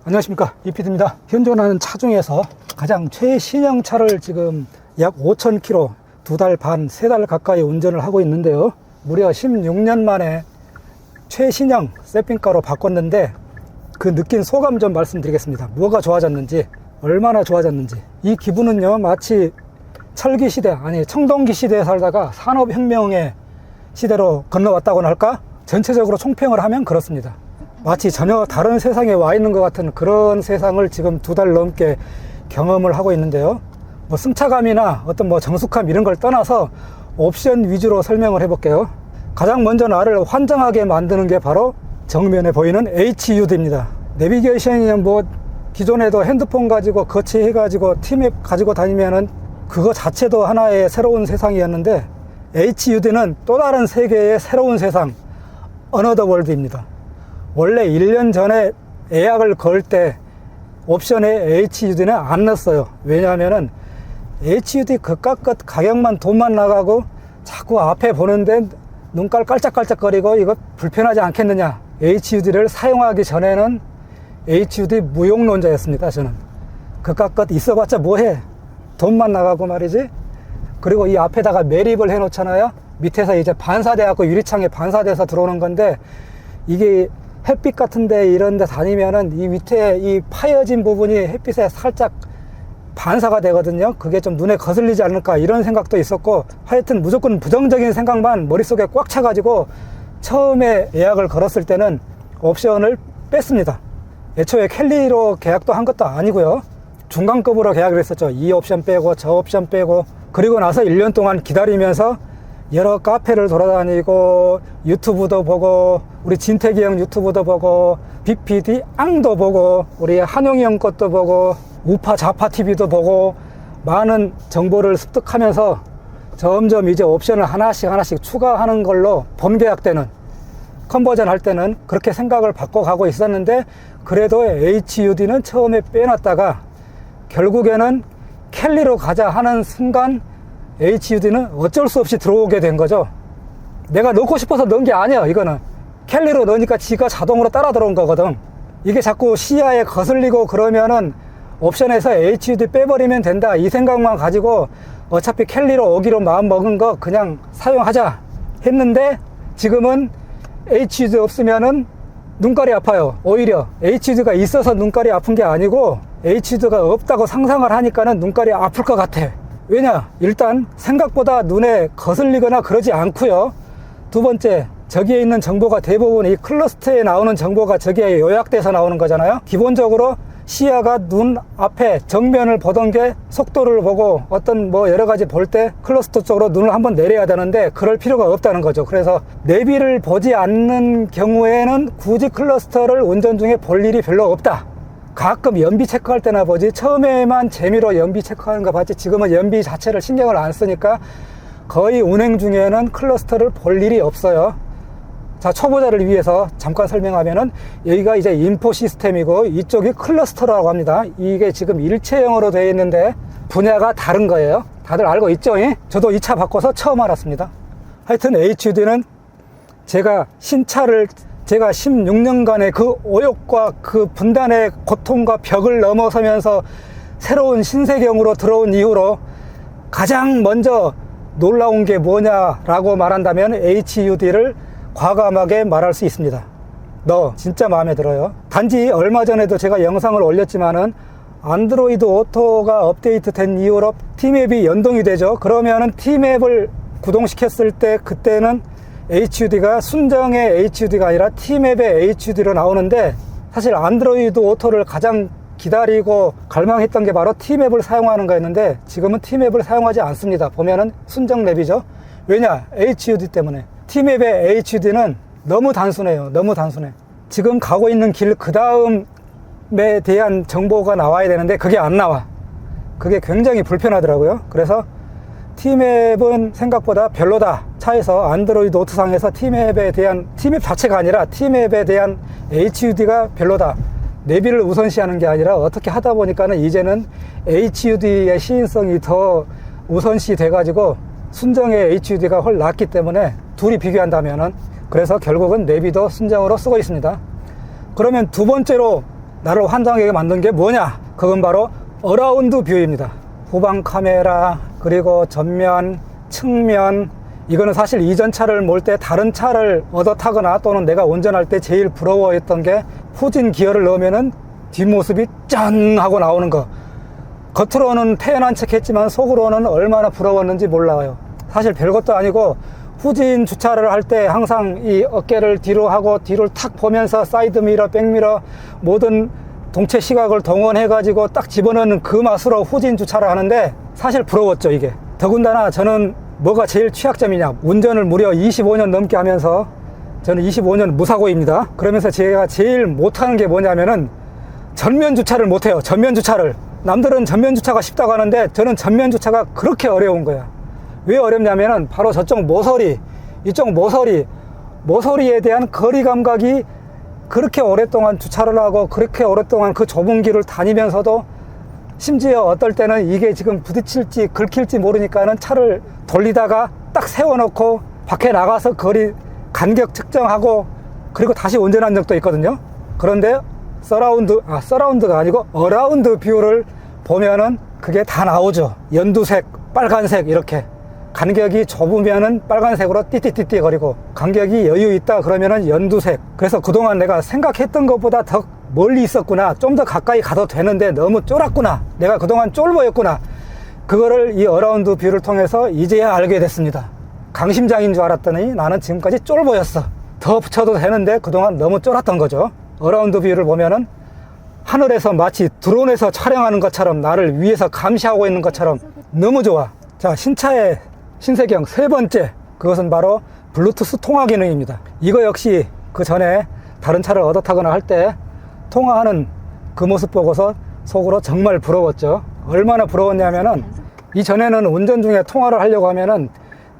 안녕하십니까, 이피디입니다. 현재 나는 차 중에서 가장 최신형 차를 지금 약 5,000km, 2달 반, 3달 가까이 운전을 하고 있는데요. 무려 16년 만에 최신형 세핑카로 바꿨는데 그 느낀 소감 좀 말씀드리겠습니다. 뭐가 좋아졌는지, 얼마나 좋아졌는지. 이 기분은요, 마치 철기 시대, 아니 청동기 시대에 살다가 산업혁명의 시대로 건너왔다고나 할까? 전체적으로 총평을 하면 그렇습니다. 마치 전혀 다른 세상에 와 있는 것 같은 그런 세상을 지금 2달 넘게 경험을 하고 있는데요. 뭐 승차감이나 어떤 뭐 정숙함 이런 걸 떠나서 옵션 위주로 설명을 해볼게요. 가장 먼저 나를 환장하게 만드는 게 바로 정면에 보이는 HUD입니다. 내비게이션이 뭐 기존에도 핸드폰 가지고 거치해 가지고 티맵 가지고 다니면은 그거 자체도 하나의 새로운 세상이었는데, HUD는 또 다른 세계의 새로운 세상, 어너더 월드입니다. 원래 1년 전에 예약을 걸 때 옵션에 HUD는 안 넣었어요. 왜냐하면은 HUD 그깟 것 가격만 돈만 나가고 자꾸 앞에 보는데 눈깔 깔짝깔짝거리고 이거 불편하지 않겠느냐. HUD를 사용하기 전에는 HUD 무용론자였습니다. 저는 그깟 것 있어봤자 뭐해, 돈만 나가고 말이지. 그리고 이 앞에다가 매립을 해 놓잖아요. 밑에서 이제 반사돼갖고 유리창에 반사돼서 들어오는 건데, 이게 햇빛 같은데 이런 데 다니면은 이 밑에 이 파여진 부분이 햇빛에 살짝 반사가 되거든요. 그게 좀 눈에 거슬리지 않을까 이런 생각도 있었고, 하여튼 무조건 부정적인 생각만 머릿속에 꽉 차가지고 처음에 예약을 걸었을 때는 옵션을 뺐습니다. 애초에 켈리로 계약도 한 것도 아니고요. 중간급으로 계약을 했었죠. 이 옵션 빼고 저 옵션 빼고. 그리고 나서 1년 동안 기다리면서 여러 카페를 돌아다니고 유튜브도 보고, 우리 진택이 형 유튜브도 보고, BPD 앙도 보고, 우리 한용이 형 것도 보고, 우파 좌파 TV도 보고, 많은 정보를 습득하면서 점점 이제 옵션을 하나씩 추가하는 걸로 본계약 때는, 컨버전 할 때는 그렇게 생각을 바꿔가고 있었는데, 그래도 HUD는 처음에 빼놨다가 결국에는 켈리로 가자 하는 순간 HUD는 어쩔 수 없이 들어오게 된 거죠. 내가 넣고 싶어서 넣은 게 아니야. 이거는 켈리로 넣으니까 지가 자동으로 따라 들어온 거거든. 이게 자꾸 시야에 거슬리고 그러면은 옵션에서 HUD 빼버리면 된다, 이 생각만 가지고 어차피 켈리로 오기로 마음 먹은 거 그냥 사용하자 했는데, 지금은 HUD 없으면은 눈깔이 아파요. 오히려 HUD가 있어서 눈깔이 아픈 게 아니고, HUD가 없다고 상상을 하니까는 눈깔이 아플 것 같아. 왜냐? 일단 생각보다 눈에 거슬리거나 그러지 않고요. 두 번째, 저기에 있는 정보가 대부분 이 클러스터에 나오는 정보가 저기에 요약돼서 나오는 거잖아요. 기본적으로 시야가 눈 앞에 정면을 보던 게 속도를 보고 어떤 뭐 여러 가지 볼 때 클러스터 쪽으로 눈을 한번 내려야 되는데 그럴 필요가 없다는 거죠. 그래서 내비를 보지 않는 경우에는 굳이 클러스터를 운전 중에 볼 일이 별로 없다. 가끔 연비 체크할 때나 보지, 처음에만 재미로 연비 체크하는 거 봤지, 지금은 연비 자체를 신경을 안 쓰니까 거의 운행 중에는 클러스터를 볼 일이 없어요. 자, 초보자를 위해서 잠깐 설명하면은, 여기가 이제 인포 시스템이고 이쪽이 클러스터라고 합니다. 이게 지금 일체형으로 되어 있는데 분야가 다른 거예요. 다들 알고 있죠? 저도 이 차 바꿔서 처음 알았습니다. 하여튼 HUD는 제가 16년간의 그 오욕과 그 분단의 고통과 벽을 넘어서면서 새로운 신세경으로 들어온 이후로 가장 먼저 놀라운 게 뭐냐라고 말한다면 HUD를 과감하게 말할 수 있습니다. 너 진짜 마음에 들어요. 단지 얼마 전에도 제가 영상을 올렸지만은 안드로이드 오토가 업데이트 된 이후로 T맵이 연동이 되죠. 그러면은 T맵을 구동시켰을 때 그때는 HUD가 순정의 HUD가 아니라 T맵의 HUD로 나오는데, 사실 안드로이드 오토를 가장 기다리고 갈망했던 게 바로 T맵을 사용하는 거였는데, 지금은 T맵을 사용하지 않습니다. 보면은 순정 맵이죠. 왜냐? HUD 때문에. T맵의 HUD는 너무 단순해요. 너무 단순해. 지금 가고 있는 길 그 다음에 대한 정보가 나와야 되는데 그게 안 나와. 그게 굉장히 불편하더라고요. 그래서 T맵은 생각보다 별로다. 차에서 안드로이드 오토상에서 T맵에 대한, T맵 자체가 아니라 T맵에 대한 HUD가 별로다. 내비를 우선시하는 게 아니라 어떻게 하다 보니까는 이제는 HUD의 시인성이 더 우선시 돼가지고 순정의 HUD가 훨 낫기 때문에 둘이 비교한다면은, 그래서 결국은 내비도 순정으로 쓰고 있습니다. 그러면 두 번째로 나를 환장하게 만든 게 뭐냐? 그건 바로 어라운드 뷰입니다. 후방 카메라, 그리고 전면, 측면, 이거는 사실 이전 차를 몰 때 다른 차를 얻어 타거나 또는 내가 운전할 때 제일 부러워했던 게 후진 기어를 넣으면은 뒷모습이 짠 하고 나오는 거. 겉으로는 태연한 척 했지만 속으로는 얼마나 부러웠는지 몰라요. 사실 별것도 아니고 후진 주차를 할 때 항상 이 어깨를 뒤로 하고 뒤를 탁 보면서 사이드미러, 백미러 모든 동체 시각을 동원해 가지고 딱 집어넣는 그 맛으로 후진 주차를 하는데 사실 부러웠죠. 이게 더군다나 저는 뭐가 제일 취약점이냐, 운전을 무려 25년 넘게 하면서 저는 25년 무사고입니다. 그러면서 제가 제일 못하는 게 뭐냐면은 전면 주차를 못해요. 전면 주차를. 남들은 전면 주차가 쉽다고 하는데 저는 전면 주차가 그렇게 어려운 거야. 왜 어렵냐면은 바로 저쪽 모서리, 이쪽 모서리에 대한 거리 감각이 그렇게 오랫동안 주차를 하고 그렇게 오랫동안 그 좁은 길을 다니면서도 심지어 어떨 때는 이게 지금 부딪힐지 긁힐지 모르니까는 차를 돌리다가 딱 세워놓고 밖에 나가서 거리 간격 측정하고 그리고 다시 운전한 적도 있거든요. 그런데 서라운드가 아니고 어라운드 뷰를 보면은 그게 다 나오죠. 연두색, 빨간색 이렇게 간격이 좁으면은 빨간색으로 띠띠띠띠 거리고 간격이 여유 있다 그러면은 연두색. 그래서 그동안 내가 생각했던 것보다 더 멀리 있었구나, 좀 더 가까이 가도 되는데 너무 쫄았구나, 내가 그동안 쫄보였구나, 그거를 이 어라운드 뷰를 통해서 이제야 알게 됐습니다. 강심장인 줄 알았더니 나는 지금까지 쫄보였어. 더 붙여도 되는데 그동안 너무 쫄았던 거죠. 어라운드 뷰를 보면은 하늘에서 마치 드론에서 촬영하는 것처럼 나를 위에서 감시하고 있는 것처럼 너무 좋아. 자, 신차의 신세경 세 번째, 그것은 바로 블루투스 통화 기능입니다. 이거 역시 그 전에 다른 차를 얻어 타거나 할 때 통화하는 그 모습 보고서 속으로 정말 부러웠죠. 얼마나 부러웠냐면은 이전에는 운전 중에 통화를 하려고 하면은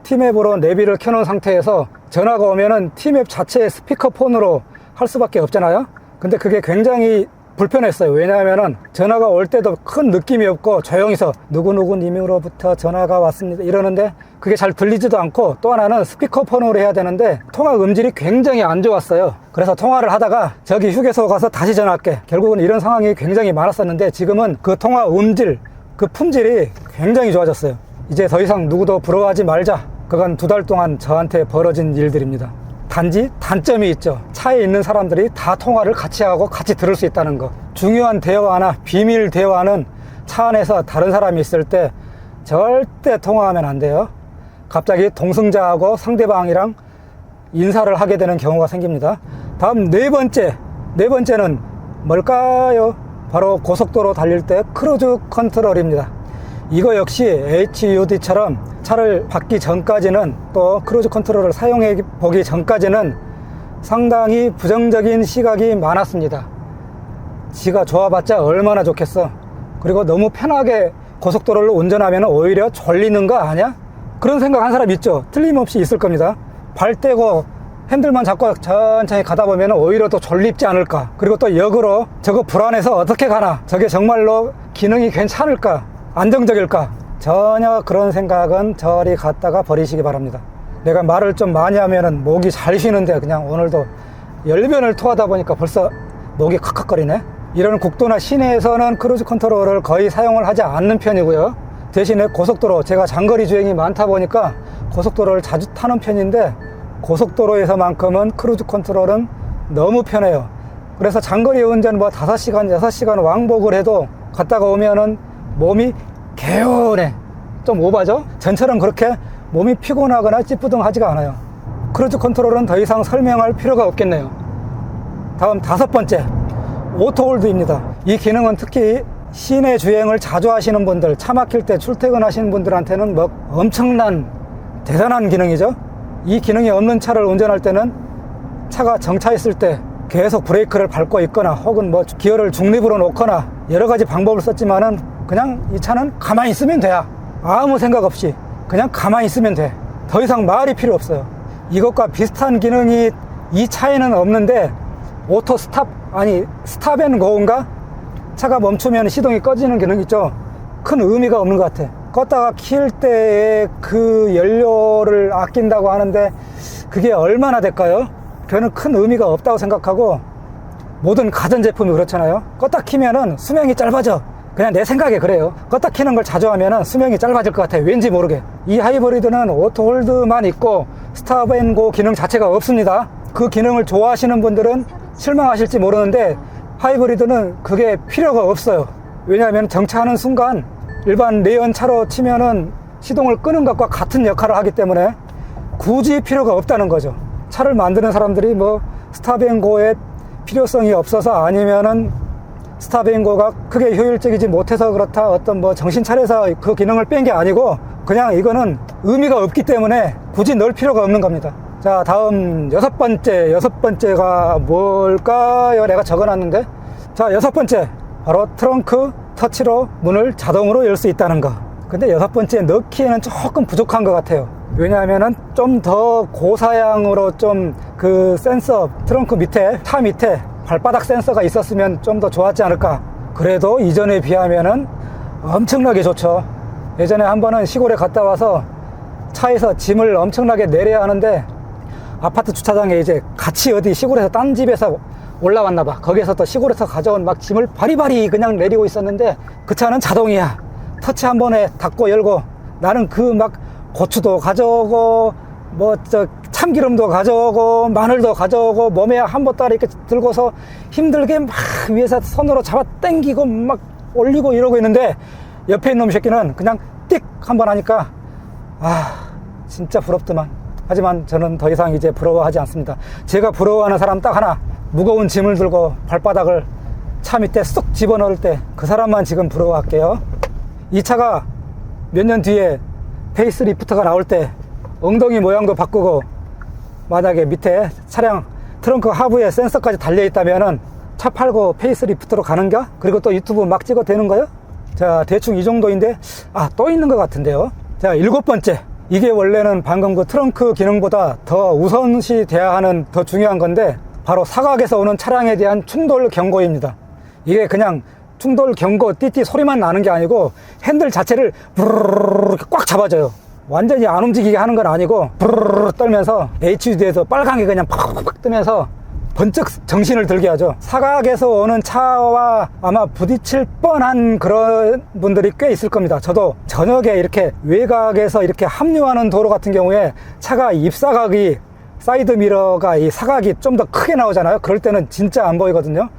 티맵으로 내비를 켜놓은 상태에서 전화가 오면은 티맵 자체의 스피커폰으로 할 수밖에 없잖아요. 근데 그게 굉장히 불편했어요. 왜냐하면은 전화가 올 때도 큰 느낌이 없고 조용히서 누구누구님으로부터 전화가 왔습니다 이러는데 그게 잘 들리지도 않고, 또 하나는 스피커폰으로 해야 되는데 통화 음질이 굉장히 안 좋았어요. 그래서 통화를 하다가 저기 휴게소 가서 다시 전화할게, 결국은 이런 상황이 굉장히 많았었는데 지금은 그 통화 음질, 그 품질이 굉장히 좋아졌어요. 이제 더 이상 누구도 부러워하지 말자. 그건 2달 동안 저한테 벌어진 일들입니다. 단지 단점이 있죠. 차에 있는 사람들이 다 통화를 같이 하고 같이 들을 수 있다는 거. 중요한 대화나 비밀 대화는 차 안에서 다른 사람이 있을 때 절대 통화하면 안 돼요. 갑자기 동승자하고 상대방이랑 인사를 하게 되는 경우가 생깁니다. 다음 네 번째는 뭘까요? 바로 고속도로 달릴 때 크루즈 컨트롤입니다. 이거 역시 HUD처럼 차를 받기 전까지는, 또 크루즈 컨트롤을 사용해 보기 전까지는 상당히 부정적인 시각이 많았습니다. 지가 좋아봤자 얼마나 좋겠어. 그리고 너무 편하게 고속도로를 운전하면 오히려 졸리는 거 아니야? 그런 생각 한 사람 있죠? 틀림없이 있을 겁니다. 발 떼고 핸들만 잡고 천천히 가다 보면 오히려 더 졸립지 않을까. 그리고 또 역으로 저거 불안해서 어떻게 가나, 저게 정말로 기능이 괜찮을까, 안정적일까, 전혀 그런 생각은 저리 갖다가 버리시기 바랍니다. 내가 말을 좀 많이 하면은 목이 잘 쉬는데 그냥 오늘도 열변을 토하다 보니까 벌써 목이 칵칵거리네. 이런 국도나 시내에서는 크루즈 컨트롤을 거의 사용을 하지 않는 편이고요. 대신에 고속도로, 제가 장거리 주행이 많다 보니까 고속도로를 자주 타는 편인데 고속도로에서만큼은 크루즈 컨트롤은 너무 편해요. 그래서 장거리 운전 뭐 5시간, 6시간 왕복을 해도 갔다가 오면은 몸이 개운해. 좀 오바죠? 전처럼 그렇게 몸이 피곤하거나 찌뿌둥하지가 않아요. 크루즈 컨트롤은 더 이상 설명할 필요가 없겠네요. 다음 5번째, 오토홀드입니다. 이 기능은 특히 시내 주행을 자주 하시는 분들, 차 막힐 때 출퇴근하시는 분들한테는 뭐 엄청난 대단한 기능이죠. 이 기능이 없는 차를 운전할 때는 차가 정차했을 때 계속 브레이크를 밟고 있거나 혹은 뭐 기어를 중립으로 놓거나 여러 가지 방법을 썼지만은 그냥 이 차는 가만히 있으면 돼요. 아무 생각 없이 그냥 가만히 있으면 돼. 더 이상 말이 필요 없어요. 이것과 비슷한 기능이 이 차에는 없는데 오토 스탑, 아니 스탑앤고인가? 차가 멈추면 시동이 꺼지는 기능 있죠. 큰 의미가 없는 것 같아. 껐다가 킬 때의 그 연료를 아낀다고 하는데 그게 얼마나 될까요? 저는 큰 의미가 없다고 생각하고 모든 가전제품이 그렇잖아요. 껐다 키면은 수명이 짧아져. 그냥 내 생각에 그래요. 껐다 키는 걸 자주 하면은 수명이 짧아질 것 같아요. 왠지 모르게. 이 하이브리드는 오토홀드만 있고 스탑앤고 기능 자체가 없습니다. 그 기능을 좋아하시는 분들은 실망하실지 모르는데 하이브리드는 그게 필요가 없어요. 왜냐하면 정차하는 순간 일반 내연차로 치면은 시동을 끄는 것과 같은 역할을 하기 때문에 굳이 필요가 없다는 거죠. 차를 만드는 사람들이 뭐 스탑앤고의 필요성이 없어서 아니면은 스탑앤고가 크게 효율적이지 못해서 그렇다, 어떤 뭐 정신 차려서 그 기능을 뺀 게 아니고 그냥 이거는 의미가 없기 때문에 굳이 넣을 필요가 없는 겁니다. 자, 다음 여섯 번째가 뭘까요? 내가 적어놨는데, 자, 여섯 번째 바로 트렁크 터치로 문을 자동으로 열 수 있다는 거. 근데 여섯 번째 넣기에는 조금 부족한 것 같아요. 왜냐하면은 좀 더 고사양으로 좀 그 센서, 트렁크 밑에, 차 밑에 발바닥 센서가 있었으면 좀 더 좋았지 않을까. 그래도 이전에 비하면은 엄청나게 좋죠. 예전에 한 번은 시골에 갔다 와서 차에서 짐을 엄청나게 내려야 하는데 아파트 주차장에 이제 같이 어디 시골에서 딴 집에서 올라왔나 봐. 거기에서 또 시골에서 가져온 막 짐을 바리바리 그냥 내리고 있었는데 그 차는 자동이야. 터치 한 번에 닫고 열고, 나는 그 막 고추도 가져오고 뭐 저 참기름도 가져오고 마늘도 가져오고 몸에 한 보따리 이렇게 들고서 힘들게 막 위에서 손으로 잡아 당기고 막 올리고 이러고 있는데 옆에 있는 놈 새끼는 그냥 띡 한 번 하니까 진짜 부럽더만. 하지만 저는 더 이상 이제 부러워하지 않습니다. 제가 부러워하는 사람 딱 하나, 무거운 짐을 들고 발바닥을 차 밑에 쏙 집어넣을 때 그 사람만 지금 부러워할게요. 이 차가 몇 년 뒤에 페이스리프트가 나올 때 엉덩이 모양도 바꾸고 만약에 밑에 차량 트렁크 하부에 센서까지 달려 있다면은 차 팔고 페이스리프트로 가는가? 그리고 또 유튜브 막 찍어도 되는 거요? 자, 대충 이 정도인데 또 있는 것 같은데요. 자, 일곱 번째, 이게 원래는 방금 그 트렁크 기능보다 더 우선시 돼야 하는 더 중요한 건데 바로 사각에서 오는 차량에 대한 충돌 경고입니다. 이게 그냥 충돌 경고 띠띠 소리만 나는 게 아니고 핸들 자체를 부르르르 꽉 잡아줘요. 완전히 안 움직이게 하는 건 아니고 부르르르 떨면서 HUD에서 빨강이 그냥 팍팍 뜨면서 번쩍 정신을 들게 하죠. 사각에서 오는 차와 아마 부딪힐 뻔한 그런 분들이 꽤 있을 겁니다. 저도 저녁에 이렇게 외곽에서 이렇게 합류하는 도로 같은 경우에 차가 입사각이, 사이드 미러가 이 사각이 좀 더 크게 나오잖아요. 그럴 때는 진짜 안 보이거든요.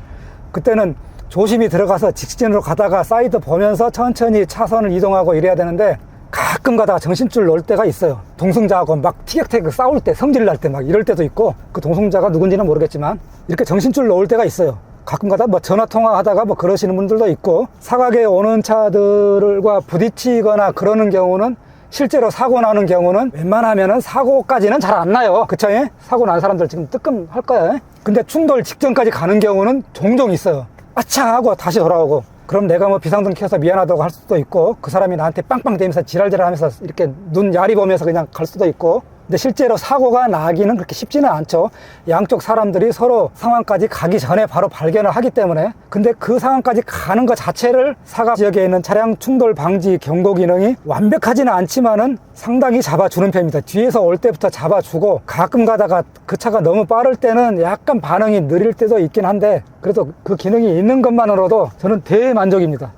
그때는 조심히 들어가서 직진으로 가다가 사이드 보면서 천천히 차선을 이동하고 이래야 되는데 가끔 가다가 정신줄 놓을 때가 있어요. 동승자하고 막 티격태격 싸울 때, 성질 날 때 막 이럴 때도 있고, 그 동승자가 누군지는 모르겠지만 이렇게 정신줄 놓을 때가 있어요. 가끔 가다 뭐 전화통화 하다가 뭐 그러시는 분들도 있고, 사각에 오는 차들과 부딪히거나 그러는 경우는, 실제로 사고 나는 경우는 웬만하면은 사고까지는 잘 안 나요. 그쵸? 사고 난 사람들 지금 뜨끔할 거야. 근데 충돌 직전까지 가는 경우는 종종 있어요. 아차 하고 다시 돌아오고, 그럼 내가 뭐 비상등 켜서 미안하다고 할 수도 있고, 그 사람이 나한테 빵빵 대면서 지랄지랄 하면서 이렇게 눈 야리 보면서 그냥 갈 수도 있고. 근데 실제로 사고가 나기는 그렇게 쉽지는 않죠. 양쪽 사람들이 서로 상황까지 가기 전에 바로 발견을 하기 때문에. 근데 그 상황까지 가는 것 자체를 사각 지역에 있는 차량 충돌 방지 경고 기능이 완벽하지는 않지만은 상당히 잡아주는 편입니다. 뒤에서 올 때부터 잡아주고, 가끔 가다가 그 차가 너무 빠를 때는 약간 반응이 느릴 때도 있긴 한데, 그래도 그 기능이 있는 것만으로도 저는 대만족입니다.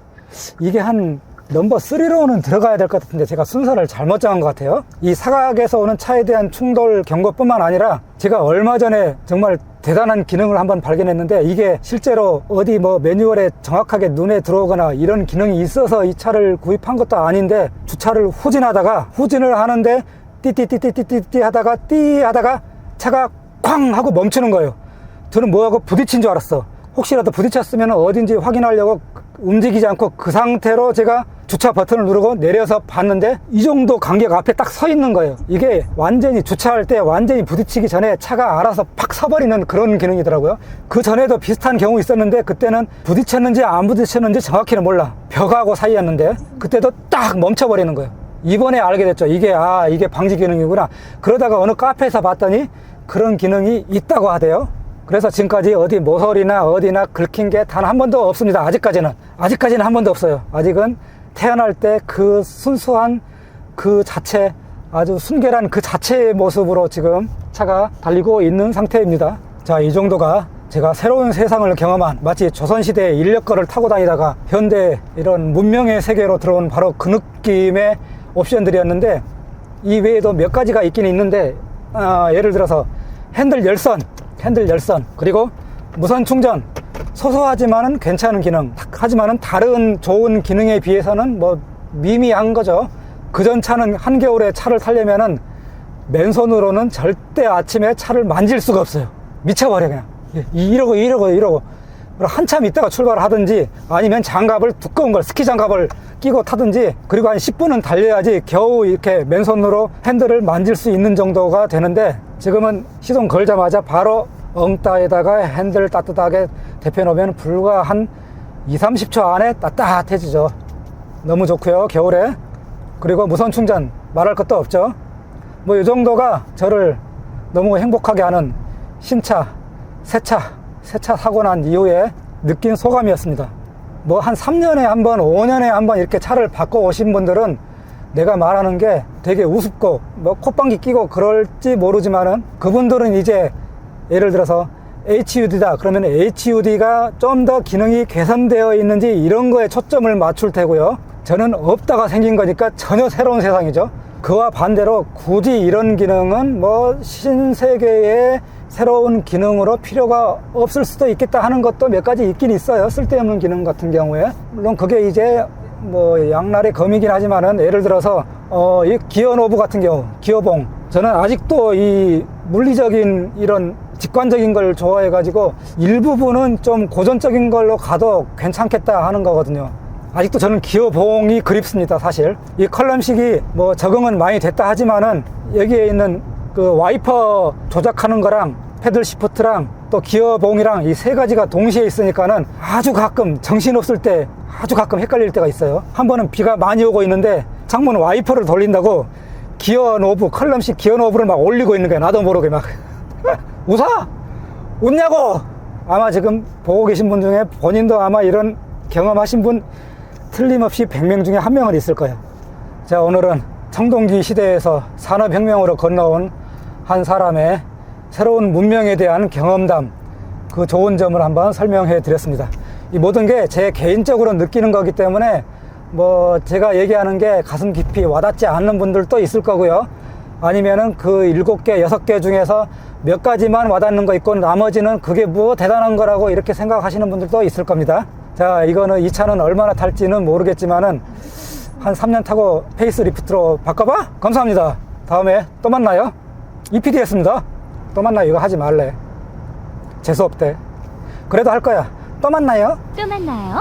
이게 한 넘버 3로는 들어가야 될 것 같은데 제가 순서를 잘못 정한 것 같아요. 이 사각에서 오는 차에 대한 충돌 경고뿐만 아니라 제가 얼마 전에 정말 대단한 기능을 한번 발견했는데, 이게 실제로 어디 뭐 매뉴얼에 정확하게 눈에 들어오거나 이런 기능이 있어서 이 차를 구입한 것도 아닌데, 주차를 후진을 하는데 띠띠띠띠띠띠 하다가 띠 하다가 차가 쾅 하고 멈추는 거예요. 저는 뭐하고 부딪힌 줄 알았어. 혹시라도 부딪혔으면 어딘지 확인하려고 움직이지 않고 그 상태로 제가 주차 버튼을 누르고 내려서 봤는데 이 정도 간격 앞에 딱 서 있는 거예요. 이게 완전히 주차할 때 완전히 부딪히기 전에 차가 알아서 팍 서버리는 그런 기능이더라고요. 그 전에도 비슷한 경우 있었는데 그때는 부딪혔는지 안 부딪혔는지 정확히는 몰라. 벽하고 사이였는데 그때도 딱 멈춰버리는 거예요. 이번에 알게 됐죠. 이게 방지 기능이구나. 그러다가 어느 카페에서 봤더니 그런 기능이 있다고 하대요. 그래서 지금까지 어디 모서리나 어디나 긁힌 게 단 한 번도 없습니다. 아직까지는 한 번도 없어요. 아직은 태어날 때 그 순수한 그 자체, 아주 순결한 그 자체의 모습으로 지금 차가 달리고 있는 상태입니다. 자, 이 정도가 제가 새로운 세상을 경험한 마치 조선시대의 인력거를 타고 다니다가 현대 이런 문명의 세계로 들어온 바로 그 느낌의 옵션들이었는데, 이 외에도 몇 가지가 있긴 있는데, 예를 들어서 핸들 열선, 그리고 무선 충전, 소소하지만은 괜찮은 기능, 하지만은 다른 좋은 기능에 비해서는 뭐 미미한 거죠. 그전 차는 한겨울에 차를 타려면은 맨손으로는 절대 아침에 차를 만질 수가 없어요. 미쳐버려 그냥. 이러고 그리고 한참 있다가 출발을 하든지, 아니면 장갑을, 두꺼운 걸, 스키 장갑을 끼고 타든지, 그리고 한 10분은 달려야지 겨우 이렇게 맨손으로 핸들을 만질 수 있는 정도가 되는데, 지금은 시동 걸자마자 바로 엉따에다가 핸들을 따뜻하게 데펴놓으면 불과 한 2~30초 안에 따뜻해지죠. 너무 좋고요, 겨울에. 그리고 무선 충전 말할 것도 없죠. 뭐 이 정도가 저를 너무 행복하게 하는 신차, 새차 사고 난 이후에 느낀 소감이었습니다. 뭐 한 3년에 한 번, 5년에 한 번 이렇게 차를 바꿔 오신 분들은 내가 말하는 게 되게 우습고 뭐 콧방귀 끼고 그럴지 모르지만은, 그분들은 이제 예를 들어서 HUD다 그러면 HUD가 좀 더 기능이 개선되어 있는지 이런 거에 초점을 맞출 테고요. 저는 없다가 생긴 거니까 전혀 새로운 세상이죠. 그와 반대로 굳이 이런 기능은 뭐 신세계의 새로운 기능으로 필요가 없을 수도 있겠다 하는 것도 몇 가지 있긴 있어요. 쓸데없는 기능 같은 경우에. 물론 그게 이제 뭐 양날의 검이긴 하지만은, 예를 들어서 이 기어 노브 같은 경우, 기어봉, 저는 아직도 이 물리적인 이런 직관적인 걸 좋아해 가지고 일부분은 좀 고전적인 걸로 가도 괜찮겠다 하는 거거든요. 아직도 저는 기어봉이 그립습니다. 사실 이 컬럼식이 뭐 적응은 많이 됐다 하지만은, 여기에 있는 그 와이퍼 조작하는 거랑 패들 시프트랑 또 기어봉이랑 이 세 가지가 동시에 있으니까는 아주 가끔 정신없을 때 아주 가끔 헷갈릴 때가 있어요. 한 번은 비가 많이 오고 있는데 창문 와이퍼를 돌린다고 기어 노브, 컬럼식 기어 노브를 막 올리고 있는 거야. 나도 모르게 막. 웃냐고! 아마 지금 보고 계신 분 중에 본인도 아마 이런 경험하신 분 틀림없이 100명 중에 한 명은 있을 거예요. 자, 오늘은 청동기 시대에서 산업혁명으로 건너온 한 사람의 새로운 문명에 대한 경험담, 그 좋은 점을 한번 설명해 드렸습니다. 이 모든 게 제 개인적으로 느끼는 거기 때문에 뭐 제가 얘기하는 게 가슴 깊이 와닿지 않는 분들도 있을 거고요. 아니면은 그 7개, 6개 중에서 몇 가지만 와닿는 거 있고 나머지는 그게 뭐 대단한 거라고 이렇게 생각하시는 분들도 있을 겁니다. 자, 이거는 이 차는 얼마나 탈지는 모르겠지만은 한 3년 타고 페이스리프트로 바꿔봐? 감사합니다. 다음에 또 만나요. EPD였습니다. 또 만나요. 이거 하지 말래. 재수없대. 그래도 할 거야. 또 만나요. 또 만나요.